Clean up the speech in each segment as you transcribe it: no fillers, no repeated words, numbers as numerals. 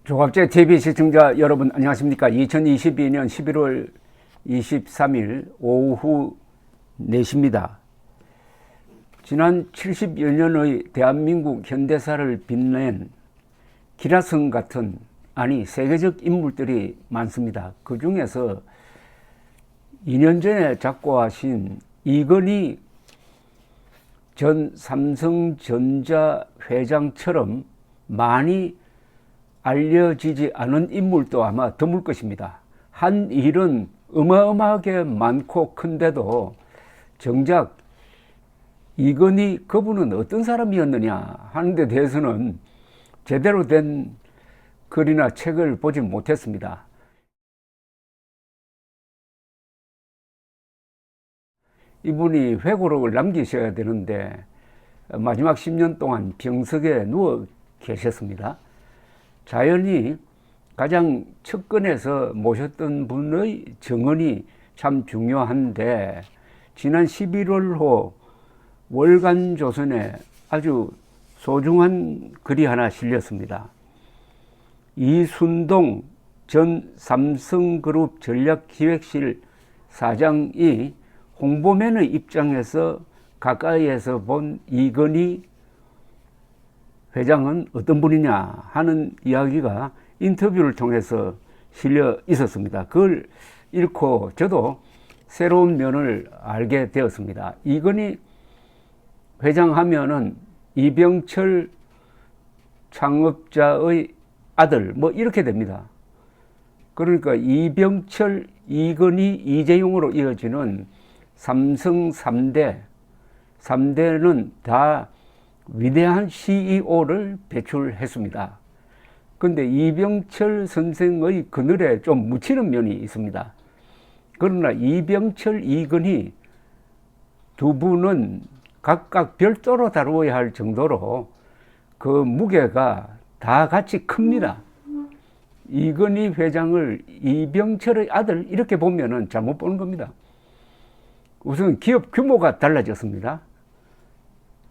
조갑제 TV 시청자 여러분 안녕하십니까. 2022년 11월 23일 오후 4시입니다. 지난 70여 년의 대한민국 현대사를 빛낸 기라성 같은 세계적 인물들이 많습니다. 그 중에서 2년 전에 작고하신 이건희 전 삼성전자 회장처럼 많이 알려지지 않은 인물도 아마 드물 것입니다. 한 일은 어마어마하게 많고 큰데도 정작 이건희 그분은 어떤 사람이었느냐 하는 데 대해서는 제대로 된 글이나 책을 보지 못했습니다. 이분이 회고록을 남기셔야 되는데 마지막 10년 동안 병석에 누워 계셨습니다. 자연히 가장 측근에서 모셨던 분의 정언이 참 중요한데, 지난 11월호 월간조선에 아주 소중한 글이 하나 실렸습니다. 이순동 전 삼성그룹 전략기획실 사장이 홍보맨의 입장에서 가까이에서 본 이건희 회장은 어떤 분이냐 하는 이야기가 인터뷰를 통해서 실려 있었습니다. 그걸 읽고 저도 새로운 면을 알게 되었습니다. 이건희 회장 하면은 이병철 창업자의 아들 이렇게 됩니다. 그러니까 이병철, 이건희, 이재용으로 이어지는 삼성 3대는 다 위대한 CEO를 배출했습니다. 그런데 이병철 선생의 그늘에 좀 묻히는 면이 있습니다. 그러나 이병철, 이건희 두 분은 각각 별도로 다루어야 할 정도로 그 무게가 다 같이 큽니다. 이건희 회장을 이병철의 아들 이렇게 보면은 잘못 보는 겁니다. 우선 기업 규모가 달라졌습니다.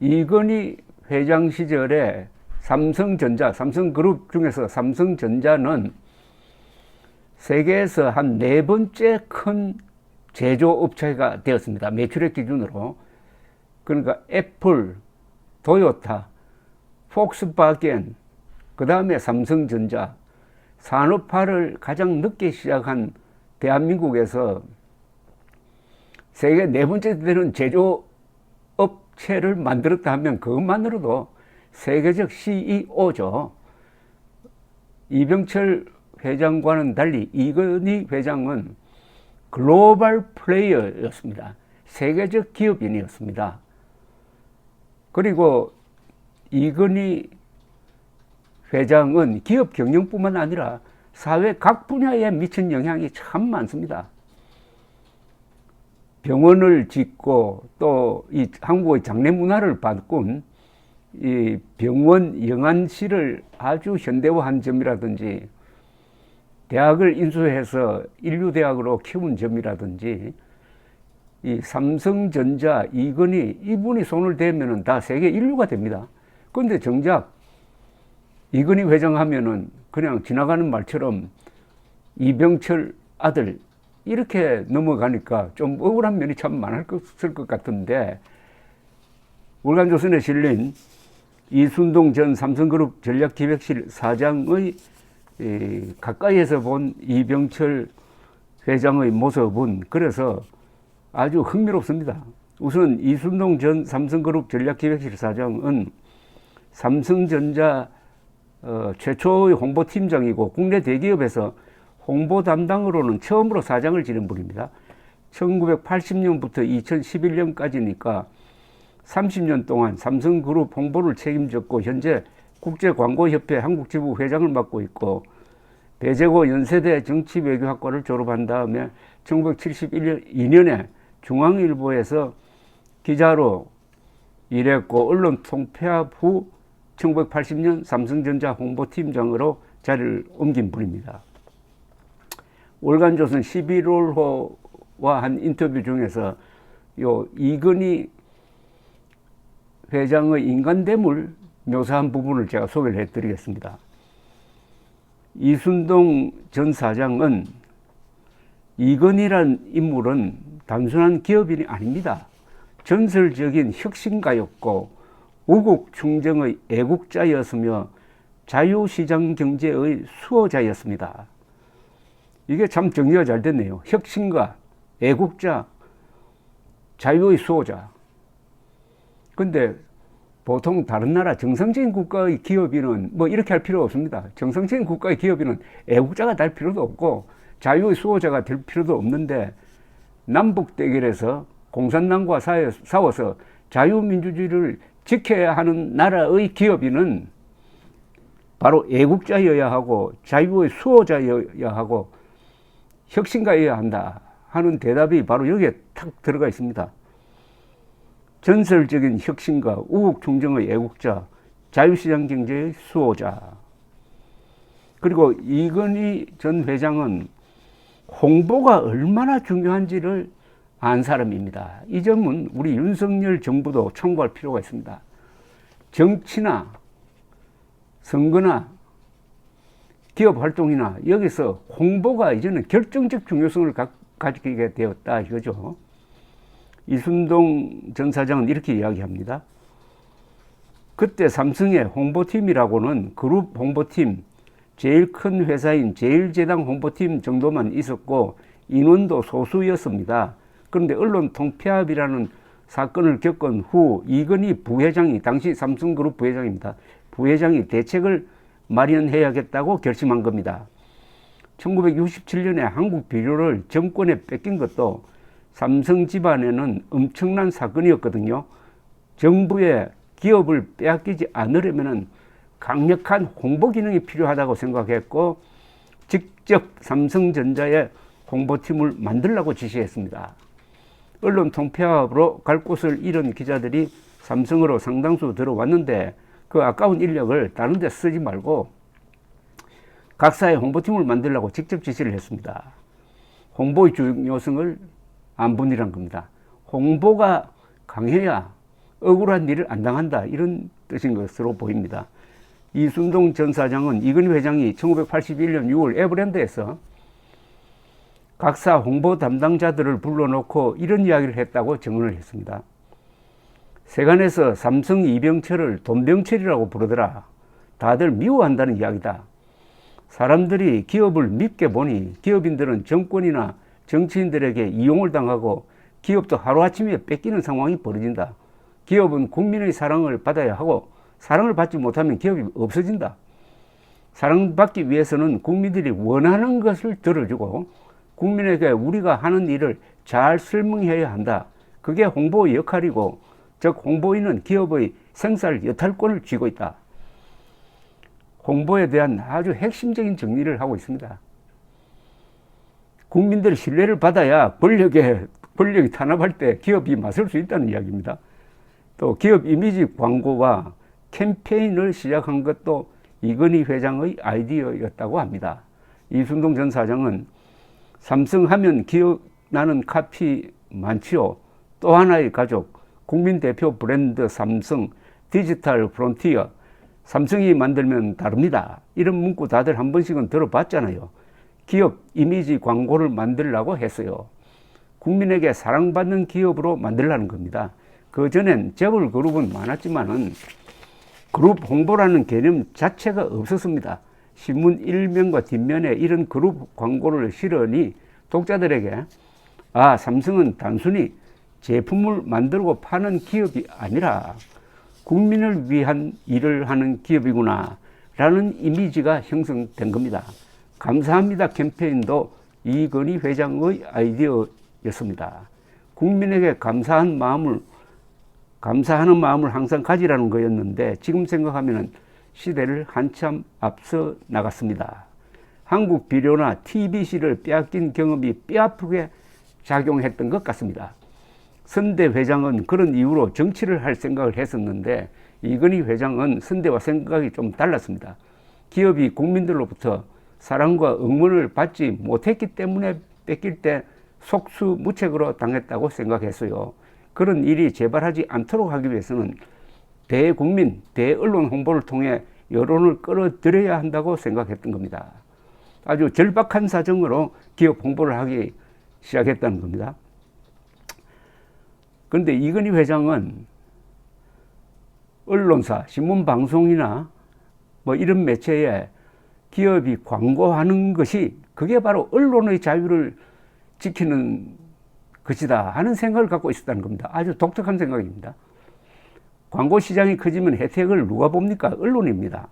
이건희 회장 시절에 삼성그룹 중에서 삼성전자는 세계에서 한 4번째 큰 제조업체가 되었습니다. 매출액 기준으로. 그러니까 애플, 도요타, 폭스바겐, 그 다음에 삼성전자, 산업화를 가장 늦게 시작한 대한민국에서 세계 4번째 되는 제조업체를 만들었다 하면 그것만으로도 세계적 CEO죠. 이병철 회장과는 달리 이건희 회장은 글로벌 플레이어였습니다. 세계적 기업인이었습니다. 그리고 이건희 회장은 기업 경영뿐만 아니라 사회 각 분야에 미친 영향이 참 많습니다. 병원을 짓고 또 이 한국의 장례 문화를 바꾼 이 병원 영안실을 아주 현대화한 점이라든지, 대학을 인수해서 인류대학으로 키운 점이라든지, 이 삼성전자 이건희 이분이 손을 대면은 다 세계 인류가 됩니다. 그런데 정작 이건희 회장 하면은 그냥 지나가는 말처럼 이병철 아들 이렇게 넘어가니까 좀 억울한 면이 참 많았을 것 같은데, 월간조선에 실린 이순동 전 삼성그룹 전략기획실 사장의 가까이에서 본 이병철 회장의 모습은 그래서 아주 흥미롭습니다. 우선 이순동 전 삼성그룹 전략기획실 사장은 삼성전자 최초의 홍보팀장이고 국내 대기업에서 홍보 담당으로는 처음으로 사장을 지낸 분입니다. 1980년부터 2011년까지니까 30년 동안 삼성그룹 홍보를 책임졌고, 현재 국제광고협회 한국지부 회장을 맡고 있고, 배재고 연세대 정치외교학과를 졸업한 다음에 1972년에 중앙일보에서 기자로 일했고, 언론 통폐합 후 1980년 삼성전자 홍보팀장으로 자리를 옮긴 분입니다. 월간조선 11월호와 한 인터뷰 중에서 이건희 회장의 인간됨을 묘사한 부분을 제가 소개를 해드리겠습니다. 이순동 전 사장은 이건희라는 인물은 단순한 기업인이 아닙니다. 전설적인 혁신가였고 우국 충정의 애국자였으며 자유시장 경제의 수호자였습니다. 이게 참 정리가 잘 됐네요. 혁신가, 애국자, 자유의 수호자. 근데 보통 다른 나라 정상적인 국가의 기업인은 뭐 이렇게 할 필요 없습니다. 정상적인 국가의 기업인은 애국자가 될 필요도 없고 자유의 수호자가 될 필요도 없는데, 남북 대결에서 공산당과 싸워서 자유민주주의를 지켜야 하는 나라의 기업인은 바로 애국자여야 하고 자유의 수호자여야 하고 혁신가여야 한다 하는 대답이 바로 여기에 탁 들어가 있습니다. 전설적인 혁신가, 우국충정의 애국자, 자유시장 경제의 수호자. 그리고 이건희 전 회장은 홍보가 얼마나 중요한지를 안 사람입니다. 이 점은 우리 윤석열 정부도 참고할 필요가 있습니다. 정치나 선거나 기업 활동이나 여기서 홍보가 이제는 결정적 중요성을 가지게 되었다 이거죠. 이순동 전 사장은 이렇게 이야기합니다. 그때 삼성의 홍보팀이라고는 그룹 홍보팀, 제일 큰 회사인 제일제당 홍보팀 정도만 있었고 인원도 소수였습니다. 그런데 언론 통폐합이라는 사건을 겪은 후 이건희 부회장이, 당시 삼성그룹 부회장입니다. 부회장이 대책을 마련해야겠다고 결심한 겁니다. 1967년에 한국 비료를 정권에 뺏긴 것도 삼성 집안에는 엄청난 사건이었거든요. 정부의 기업을 빼앗기지 않으려면 강력한 홍보 기능이 필요하다고 생각했고 직접 삼성전자의 홍보팀을 만들라고 지시했습니다. 언론 통폐합으로 갈 곳을 잃은 기자들이 삼성으로 상당수 들어왔는데 그 아까운 인력을 다른 데 쓰지 말고 각사의 홍보팀을 만들라고 직접 지시를 했습니다. 홍보의 중요성을 안 본이란 겁니다. 홍보가 강해야 억울한 일을 안 당한다, 이런 뜻인 것으로 보입니다. 이순동 전 사장은 이건희 회장이 1981년 6월 에버랜드에서 각사 홍보 담당자들을 불러놓고 이런 이야기를 했다고 증언을 했습니다. 세간에서 삼성 이병철을 돈병철이라고 부르더라. 다들 미워한다는 이야기다. 사람들이 기업을 밉게 보니 기업인들은 정권이나 정치인들에게 이용을 당하고 기업도 하루아침에 뺏기는 상황이 벌어진다. 기업은 국민의 사랑을 받아야 하고 사랑을 받지 못하면 기업이 없어진다. 사랑받기 위해서는 국민들이 원하는 것을 들어주고 국민에게 우리가 하는 일을 잘 설명해야 한다. 그게 홍보의 역할이고 즉 홍보인은 기업의 생살 여탈권을 쥐고 있다. 홍보에 대한 아주 핵심적인 정리를 하고 있습니다. 국민들의 신뢰를 받아야 권력이 탄압할 때 기업이 맞설 수 있다는 이야기입니다. 또 기업 이미지 광고와 캠페인을 시작한 것도 이건희 회장의 아이디어였다고 합니다. 이순동 전 사장은 삼성하면 기억나는 카피 많지요. 또 하나의 가족, 국민 대표 브랜드 삼성, 디지털 프론티어, 삼성이 만들면 다릅니다. 이런 문구 다들 한 번씩은 들어봤잖아요. 기업 이미지 광고를 만들려고 했어요. 국민에게 사랑받는 기업으로 만들라는 겁니다. 그전엔 재벌 그룹은 많았지만은 그룹 홍보라는 개념 자체가 없었습니다. 신문 일면과 뒷면에 이런 그룹 광고를 실으니 독자들에게 삼성은 단순히 제품을 만들고 파는 기업이 아니라 국민을 위한 일을 하는 기업이구나 라는 이미지가 형성된 겁니다. 감사합니다 캠페인도 이건희 회장의 아이디어였습니다. 국민에게 감사하는 마음을 항상 가지라는 거였는데 지금 생각하면 시대를 한참 앞서 나갔습니다. 한국 비료나 TBC를 빼앗긴 경험이 뼈아프게 작용했던 것 같습니다. 선대 회장은 그런 이유로 정치를 할 생각을 했었는데 이건희 회장은 선대와 생각이 좀 달랐습니다. 기업이 국민들로부터 사랑과 응원을 받지 못했기 때문에 뺏길 때 속수무책으로 당했다고 생각했어요. 그런 일이 재발하지 않도록 하기 위해서는 대국민, 대언론 홍보를 통해 여론을 끌어들여야 한다고 생각했던 겁니다. 아주 절박한 사정으로 기업 홍보를 하기 시작했다는 겁니다. 그런데 이건희 회장은 언론사, 신문방송이나 뭐 이런 매체에 기업이 광고하는 것이 그게 바로 언론의 자유를 지키는 것이다 하는 생각을 갖고 있었다는 겁니다. 아주 독특한 생각입니다. 광고 시장이 커지면 혜택을 누가 봅니까? 언론입니다.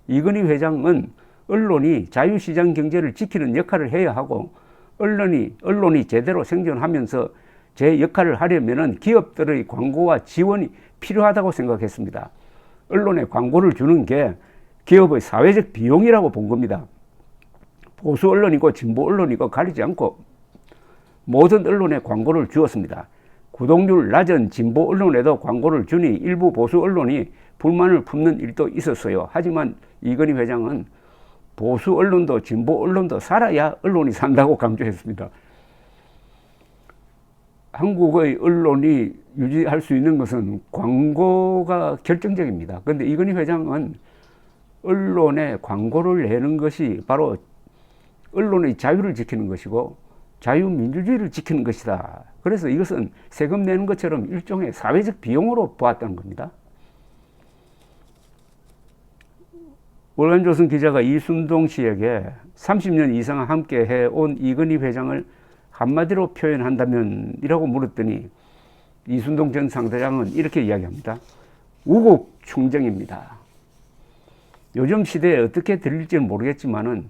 이건희 회장은 언론이 자유시장 경제를 지키는 역할을 해야 하고 언론이 제대로 생존하면서 제 역할을 하려면은 기업들의 광고와 지원이 필요하다고 생각했습니다. 언론에 광고를 주는 게 기업의 사회적 비용이라고 본 겁니다. 보수 언론이고 진보 언론이고 가리지 않고 모든 언론에 광고를 주었습니다. 구독률 낮은 진보 언론에도 광고를 주니 일부 보수 언론이 불만을 품는 일도 있었어요. 하지만 이건희 회장은 보수 언론도 진보 언론도 살아야 언론이 산다고 강조했습니다. 한국의 언론이 유지할 수 있는 것은 광고가 결정적입니다. 그런데 이건희 회장은 언론에 광고를 내는 것이 바로 언론의 자유를 지키는 것이고 자유민주주의를 지키는 것이다. 그래서 이것은 세금 내는 것처럼 일종의 사회적 비용으로 보았다는 겁니다. 월간조선 기자가 이순동 씨에게 30년 이상 함께 해온 이건희 회장을 한마디로 표현한다면 이라고 물었더니 이순동 전 상대장은 이렇게 이야기합니다. 우국충정입니다. 요즘 시대에 어떻게 들릴지는 모르겠지만은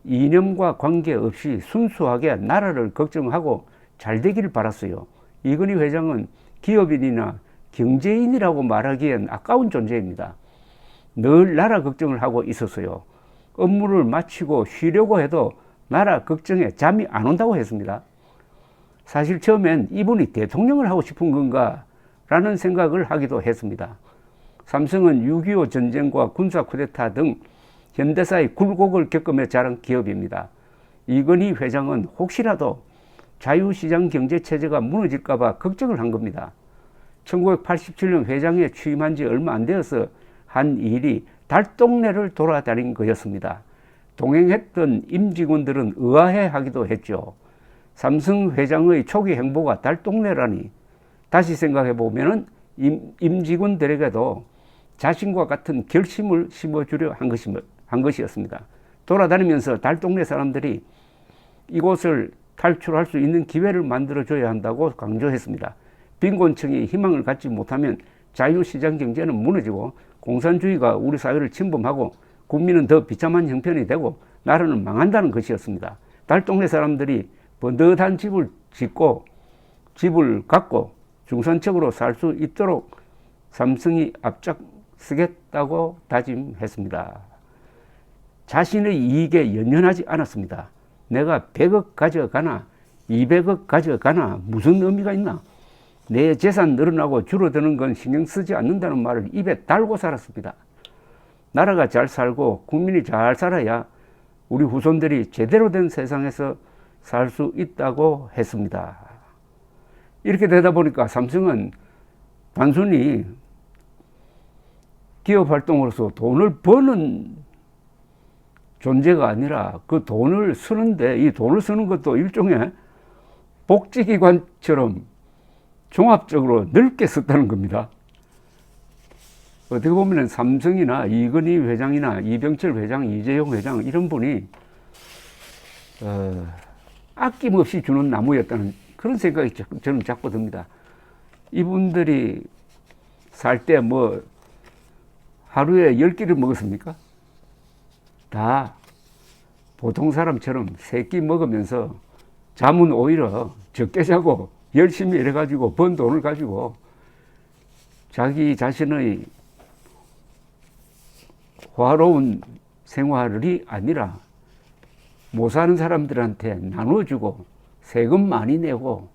이념과 관계없이 순수하게 나라를 걱정하고 잘 되기를 바랐어요. 이건희 회장은 기업인이나 경제인이라고 말하기엔 아까운 존재입니다. 늘 나라 걱정을 하고 있었어요. 업무를 마치고 쉬려고 해도 나라 걱정에 잠이 안 온다고 했습니다. 사실 처음엔 이분이 대통령을 하고 싶은 건가 라는 생각을 하기도 했습니다. 삼성은 6.25 전쟁과 군사 쿠데타 등 현대사의 굴곡을 겪으며 자란 기업입니다. 이건희 회장은 혹시라도 자유시장 경제체제가 무너질까 봐 걱정을 한 겁니다. 1987년 회장에 취임한 지 얼마 안 되어서 한 일이 달동네를 돌아다닌 거였습니다. 동행했던 임직원들은 의아해하기도 했죠. 삼성 회장의 초기 행보가 달동네라니. 다시 생각해보면 임직원들에게도 자신과 같은 결심을 심어주려 한 것이었습니다. 돌아다니면서 달동네 사람들이 이곳을 탈출할 수 있는 기회를 만들어줘야 한다고 강조했습니다. 빈곤층이 희망을 갖지 못하면 자유시장 경제는 무너지고 공산주의가 우리 사회를 침범하고 국민은 더 비참한 형편이 되고 나라는 망한다는 것이었습니다. 달동네 사람들이 번듯한 집을 짓고 집을 갖고 중산층으로 살 수 있도록 삼성이 앞장서겠다고 다짐했습니다. 자신의 이익에 연연하지 않았습니다. 내가 100억 가져가나 200억 가져가나 무슨 의미가 있나? 내 재산 늘어나고 줄어드는 건 신경 쓰지 않는다는 말을 입에 달고 살았습니다. 나라가 잘 살고 국민이 잘 살아야 우리 후손들이 제대로 된 세상에서 살 수 있다고 했습니다. 이렇게 되다 보니까 삼성은 단순히 기업 활동으로서 돈을 버는 존재가 아니라 그 돈을 쓰는데 이 돈을 쓰는 것도 일종의 복지기관처럼 종합적으로 넓게 썼다는 겁니다. 어떻게 보면 삼성이나 이건희 회장이나 이병철 회장, 이재용 회장 이런 분이 아낌없이 주는 나무였다는 그런 생각이 저는 자꾸 듭니다. 이분들이 살 때 뭐 하루에 10끼를 먹었습니까? 다 보통 사람처럼 3끼 먹으면서 잠은 오히려 적게 자고 열심히 일해가지고 번 돈을 가지고 자기 자신의 화로운 생활이 아니라 못 사는 사람들한테 나눠주고 세금 많이 내고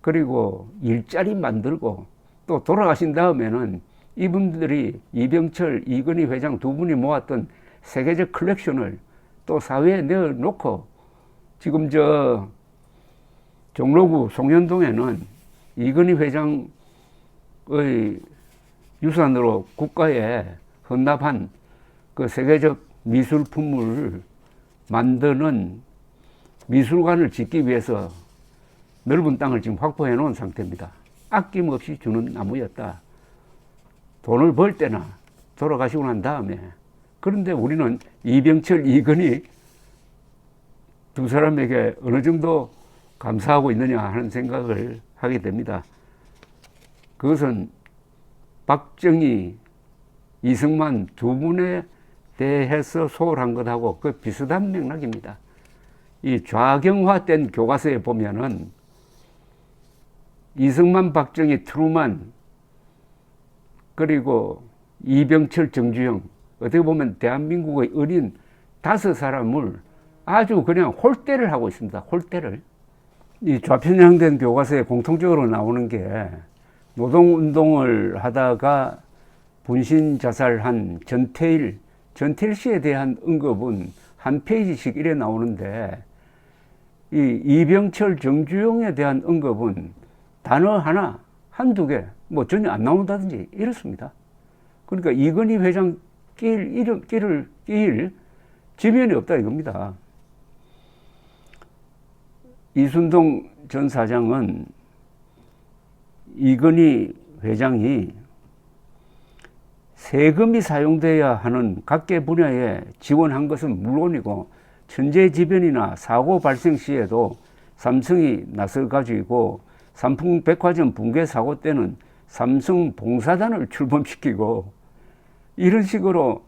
그리고 일자리 만들고 또 돌아가신 다음에는 이분들이 이병철, 이건희 회장 두 분이 모았던 세계적 컬렉션을 또 사회에 내어놓고 지금 저 종로구 송현동에는 이건희 회장의 유산으로 국가에 헌납한 그 세계적 미술품을 만드는 미술관을 짓기 위해서 넓은 땅을 지금 확보해 놓은 상태입니다. 아낌없이 주는 나무였다. 돈을 벌 때나 돌아가시고 난 다음에. 그런데 우리는 이병철, 이건희 두 사람에게 어느 정도 감사하고 있느냐 하는 생각을 하게 됩니다. 그것은 박정희, 이승만 두 분에 대해서 소홀한 것하고 그 비슷한 맥락입니다. 이 좌경화된 교과서에 보면은 이승만, 박정희, 트루만, 그리고 이병철, 정주영, 어떻게 보면 대한민국의 어린 5사람을 아주 그냥 홀대를 하고 있습니다. 홀대를. 이 좌편향된 교과서에 공통적으로 나오는 게 노동운동을 하다가 분신 자살한 전태일 씨에 대한 언급은 한 페이지씩 이래 나오는데, 이 이병철, 정주영에 대한 언급은 단어 하나, 한두 개, 뭐 전혀 안 나온다든지 이렇습니다. 그러니까 이건희 회장 끼일 지면이 없다 이겁니다. 이순동 전 사장은 이건희 회장이 세금이 사용돼야 하는 각계 분야에 지원한 것은 물론이고 천재지변이나 사고 발생 시에도 삼성이 나서가지고 삼풍백화점 붕괴 사고 때는 삼성 봉사단을 출범시키고 이런 식으로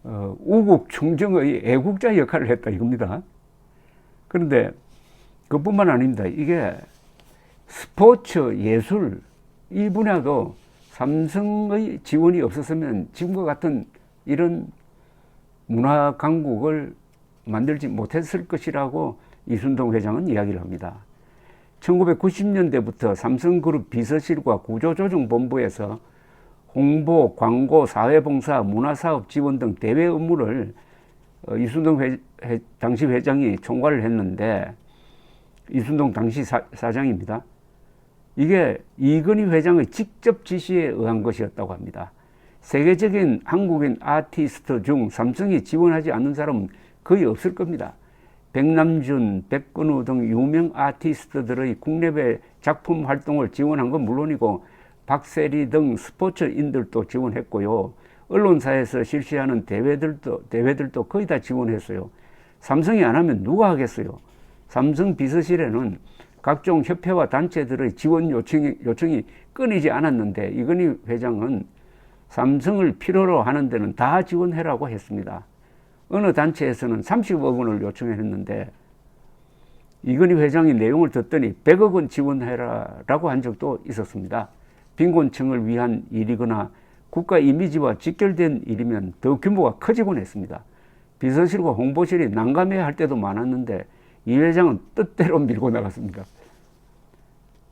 우국 충정의 애국자 역할을 했다 이겁니다. 그런데 그뿐만 아닙니다. 이게 스포츠, 예술 이 분야도 삼성의 지원이 없었으면 지금과 같은 이런 문화 강국을 만들지 못했을 것이라고 이순동 회장은 이야기를 합니다. 1990년대부터 삼성그룹 비서실과 구조조정본부에서 홍보, 광고, 사회봉사, 문화사업 지원 등 대외 업무를 이순동 당시 회장이 총괄을 했는데, 이순동 당시 사장입니다. 이게 이건희 회장의 직접 지시에 의한 것이었다고 합니다. 세계적인 한국인 아티스트 중 삼성이 지원하지 않는 사람은 거의 없을 겁니다. 백남준, 백근우 등 유명 아티스트들의 국내외 작품 활동을 지원한 건 물론이고 박세리 등 스포츠인들도 지원했고요. 언론사에서 실시하는 대회들도 거의 다 지원했어요. 삼성이 안 하면 누가 하겠어요? 삼성 비서실에는 각종 협회와 단체들의 지원 요청이 끊이지 않았는데 이건희 회장은 삼성을 필요로 하는 데는 다 지원해라고 했습니다. 어느 단체에서는 30억 원을 요청했는데 이건희 회장이 내용을 듣더니 100억 원 지원해라라고 한 적도 있었습니다. 빈곤층을 위한 일이거나 국가 이미지와 직결된 일이면 더 규모가 커지곤 했습니다. 비서실과 홍보실이 난감해야 할 때도 많았는데 이 회장은 뜻대로 밀고 나갔습니다.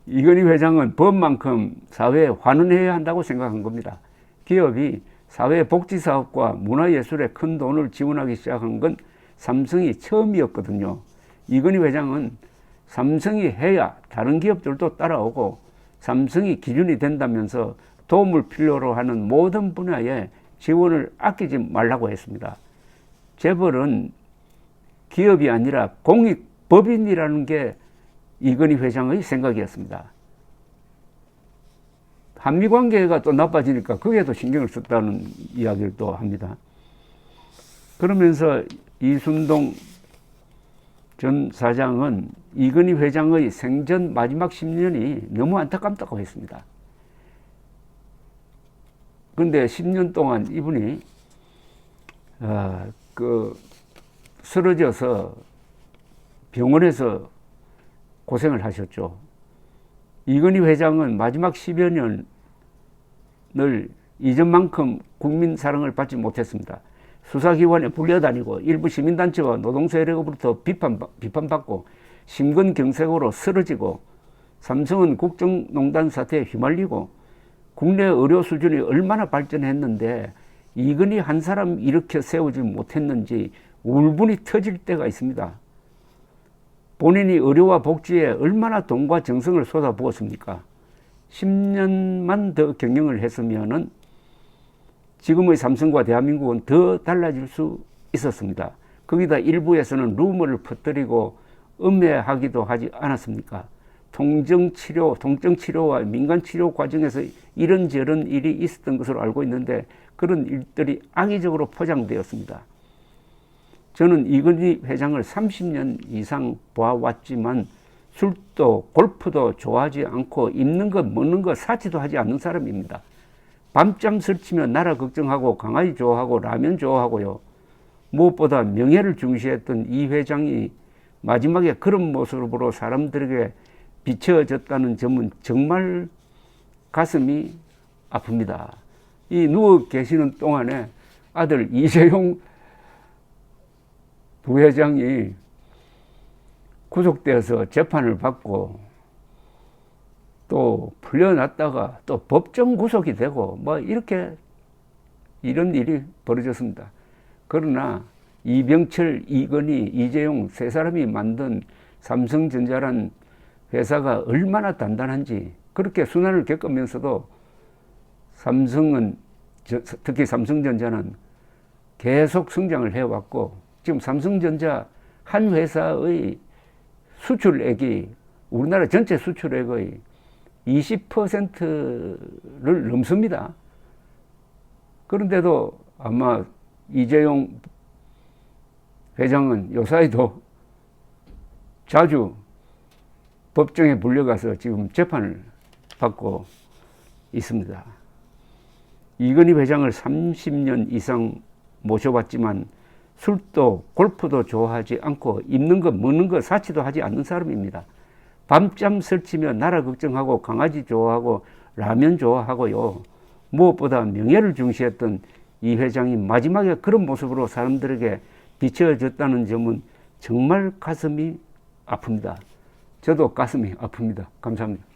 이건희 회장은 법만큼 사회에 환원해야 한다고 생각한 겁니다. 기업이 사회복지사업과 문화예술에 큰 돈을 지원하기 시작한 건 삼성이 처음이었거든요. 이건희 회장은 삼성이 해야 다른 기업들도 따라오고 삼성이 기준이 된다면서 도움을 필요로 하는 모든 분야에 지원을 아끼지 말라고 했습니다. 재벌은 기업이 아니라 공익법인이라는 게 이건희 회장의 생각이었습니다. 한미관계가 또 나빠지니까 거기에 도 신경을 썼다는 이야기를 또 합니다. 그러면서 이순동 전 사장은 이건희 회장의 생전 마지막 10년이 너무 안타깝다고 했습니다. 그런데 10년 동안 이분이 쓰러져서 병원에서 고생을 하셨죠. 이건희 회장은 마지막 10여 년을 이전만큼 국민 사랑을 받지 못했습니다. 수사기관에 불려다니고 일부 시민단체와 노동세력으로부터 비판받고 심근경색으로 쓰러지고 삼성은 국정농단 사태에 휘말리고 국내 의료 수준이 얼마나 발전했는데 이건희 한 사람 일으켜 세우지 못했는지 울분이 터질 때가 있습니다. 본인이 의료와 복지에 얼마나 돈과 정성을 쏟아부었습니까? 10년만 더 경영을 했으면은 지금의 삼성과 대한민국은 더 달라질 수 있었습니다. 거기다 일부에서는 루머를 퍼뜨리고 음해하기도 하지 않았습니까? 통증치료와 민간치료 과정에서 이런저런 일이 있었던 것으로 알고 있는데 그런 일들이 악의적으로 포장되었습니다. 저는 이건희 회장을 30년 이상 보아왔지만 술도 골프도 좋아하지 않고 입는 것 먹는 것 사치도 하지 않는 사람입니다. 밤잠 설치며 나라 걱정하고 강아지 좋아하고 라면 좋아하고요. 무엇보다 명예를 중시했던 이 회장이 마지막에 그런 모습으로 사람들에게 비춰졌다는 점은 정말 가슴이 아픕니다. 이 누워 계시는 동안에 아들 이재용 부회장이 구속되어서 재판을 받고 또 풀려났다가 또 법정 구속이 되고 뭐 이렇게 이런 일이 벌어졌습니다. 그러나 이병철, 이건희, 이재용 세 사람이 만든 삼성전자란 회사가 얼마나 단단한지 그렇게 순환을 겪으면서도 삼성은 특히 삼성전자는 계속 성장을 해왔고 지금 삼성전자 한 회사의 수출액이 우리나라 전체 수출액의 20%를 넘습니다. 그런데도 아마 이재용 회장은 요사이도 자주 법정에 불려가서 지금 재판을 받고 있습니다. 이건희 회장을 30년 이상 모셔봤지만 술도 골프도 좋아하지 않고 입는 것 먹는 것 사치도 하지 않는 사람입니다. 밤잠 설치며 나라 걱정하고 강아지 좋아하고 라면 좋아하고요. 무엇보다 명예를 중시했던 이 회장이 마지막에 그런 모습으로 사람들에게 비춰졌다는 점은 정말 가슴이 아픕니다. 저도 가슴이 아픕니다. 감사합니다.